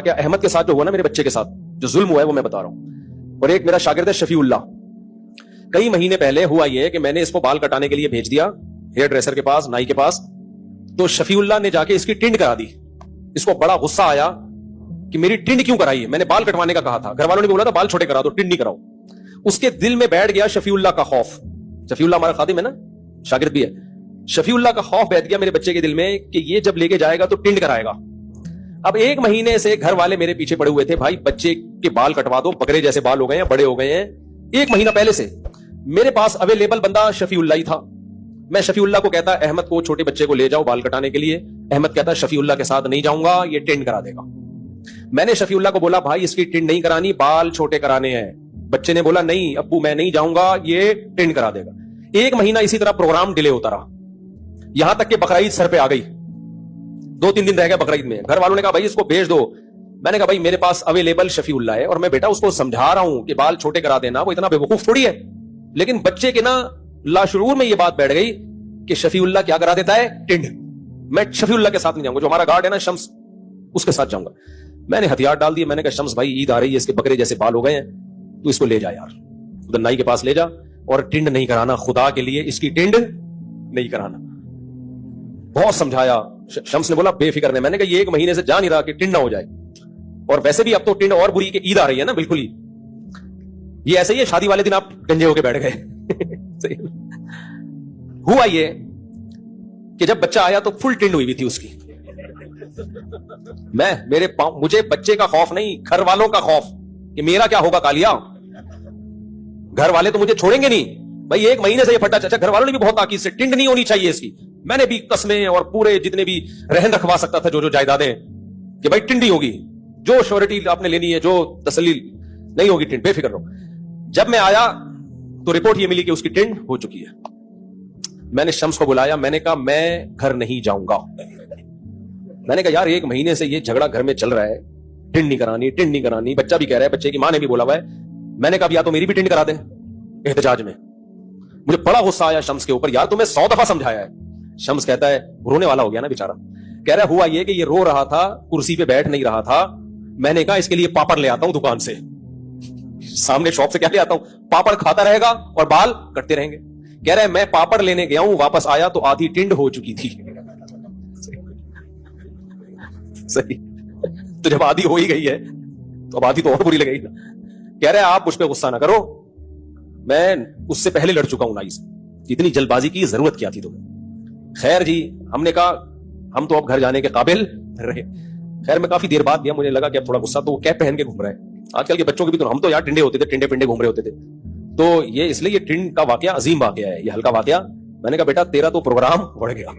वाकया अहमद के साथ जो हुआ ना, मेरे बच्चे के साथ जो जुल्म हुआ है वो मैं बता रहा हूं। और एक मेरा शागिर्द है शफीउल्लाह, कई महीने पहले हुआ ये कि मैंने इसको बाल कटाने के लिए भेज दिया हेयर ड्रेसर के पास, नाई के पास। तो शफीउल्लाह ने जाके इसकी टिंड करा दी। इसको बड़ा गुस्सा आया कि मेरी टिंड क्यों कराई है, मैंने बाल कटवाने का कहा था, घर वालों ने बोला था बाल छोटे करा दो, टिंड नहीं कराओ। उसके दिल में बैठ गया शफीउल्लाह का खौफ। शफीउल्लाह हमारा खादिम है ना, शागिर्द भी है। शफीउल्लाह का खौफ बैठ गया मेरे बच्चे के दिल में कि ये जब लेके जाएगा तो टिंड कराएगा। अब एक महीने से घर वाले मेरे पीछे पड़े हुए थे, भाई बच्चे के बाल कटवा दो, बकरे जैसे बाल हो गए हैं, बड़े हो गए हैं। एक महीना पहले से मेरे पास अवेलेबल बंदा शफीउल्लाह ही था। मैं शफीउल्लाह को कहता अहमद को, छोटे बच्चे को ले जाओ बाल कटाने के लिए। अहमद कहता शफीउल्लाह के साथ नहीं जाऊंगा, ये टिंड करा देगा। मैंने शफीउल्लाह को बोला भाई इसकी टिंड नहीं करानी, बाल छोटे कराने हैं। बच्चे ने बोला नहीं अब्बू मैं नहीं जाऊंगा, ये टिंड करा देगा। एक महीना इसी तरह प्रोग्राम डिले होता रहा, यहां तक कि बकरीद सर पे आ गई। 2-3 दिन रह गए बकरीद में। घर वालों ने कहा भाई इसको भेज दो। मैंने कहा भाई मेरे पास अवेलेबल शफीउल्लाह है और मैं बेटा उसको समझा रहा हूं कि बाल छोटे करा देना, वो इतना बेवकूफ थोड़ी है। लेकिन बच्चे के ना लाशुरूर में ये बात बैठ गई कि शफीउल्लाह क्या करा देता है, टिंड। मैं शफीउल्लाह के साथ नहीं जाऊंगा, जो हमारा गार्ड है ना शम्स, उसके साथ जाऊंगा। मैंने हथियार डाल दिए, मैंने कहा शम्स भाई ईद आ रही है, इसके बकरे जैसे बाल हो गए हैं, तू इसको ले जा यार, उधर नाई के पास ले जा और टिंड नहीं कराना, खुदा के लिए इसकी टिंड नहीं कराना। बहुत समझाया, शम्स ने बोला बेफिक्र नहीं। मैंने कहा ये एक महीने से जा नहीं रहा कि टिंड ना हो जाए, और वैसे भी अब तो टिंड और बुरी कि ईद आ रही है ना, बिल्कुल ही ये ऐसे ही है, शादी वाले दिन आप गंजे होके बैठ गए। हुआ ये कि जब बच्चा आया तो फुल टिंड हुई भी थी उसकी। मुझे बच्चे का खौफ नहीं, घर वालों का खौफ कि मेरा क्या होगा कालिया। घर वाले तो मुझे छोड़ेंगे नहीं भाई, एक महीने से ये फटा चाचा। घर वालों ने भी बहुत ताकीद से टिंड नहीं होनी चाहिए इसकी। मैंने भी कस्में और पूरे जितने भी रहन रखवा सकता था, जो जायदादें, कि भाई टिंड ही होगी, जो श्योरिटी आपने लेनी है, जो तसल्ली नहीं होगी टिंड, बेफिक्र रहो। जब मैं आया तो रिपोर्ट ये मिली कि उसकी टिंड हो चुकी है। मैंने शम्स को बुलाया, मैंने कहा मैं घर नहीं जाऊंगा। मैंने कहा यार एक महीने से ये झगड़ा घर में चल रहा है, टिंड नहीं करानी, टिंड नहीं करानी। बच्चा भी कह रहा है, बच्चे की मां ने भी बोला हुआ है। मैंने कहा या तो मेरी भी टिंड करा दे एहतजाज में। मुझे बड़ा गुस्सा आया शम्स के ऊपर, यार तुम्हें 100 दफा समझाया है। शम्स कहता है, रोने वाला हो गया ना बेचारा, कह रहा हुआ ये कि ये रो रहा था, कुर्सी पे बैठ नहीं रहा था। मैंने कहा इसके लिए पापड़ ले आता हूं दुकान से, सामने शॉप से क्या ले आता हूं, पापड़ खाता रहेगा और बाल कटते रहेंगे। कह रहा है मैं पापड़ लेने गया हूं, वापस आया तो आधी टिंड हो चुकी थी। सही, तो जब आधी हो ही गई है तो अब आधी तो और बुरी लगेगी ना। कह रहा है आप मुझ पे गुस्सा ना करो, मैं उससे पहले लड़ चुका हूं नाई से, इतनी जल्दबाजी की जरूरत क्या थी तुम्हें। खैर जी, हमने कहा हम तो अब घर जाने के काबिल रहे। खैर मैं काफी देर बाद गया, मुझे लगा कि अब थोड़ा गुस्सा, तो वो कैप पहन के घूम रहा है। आजकल के बच्चों के भी तो, हम तो यार टिंडे होते थे, टिंडे पिंडे घूम रहे होते थे। तो ये इसलिए ये टिंड का वाकया अजीम वाकया है, ये हल्का वाकया। मैंने कहा बेटा तेरा तो प्रोग्राम बढ़ गया।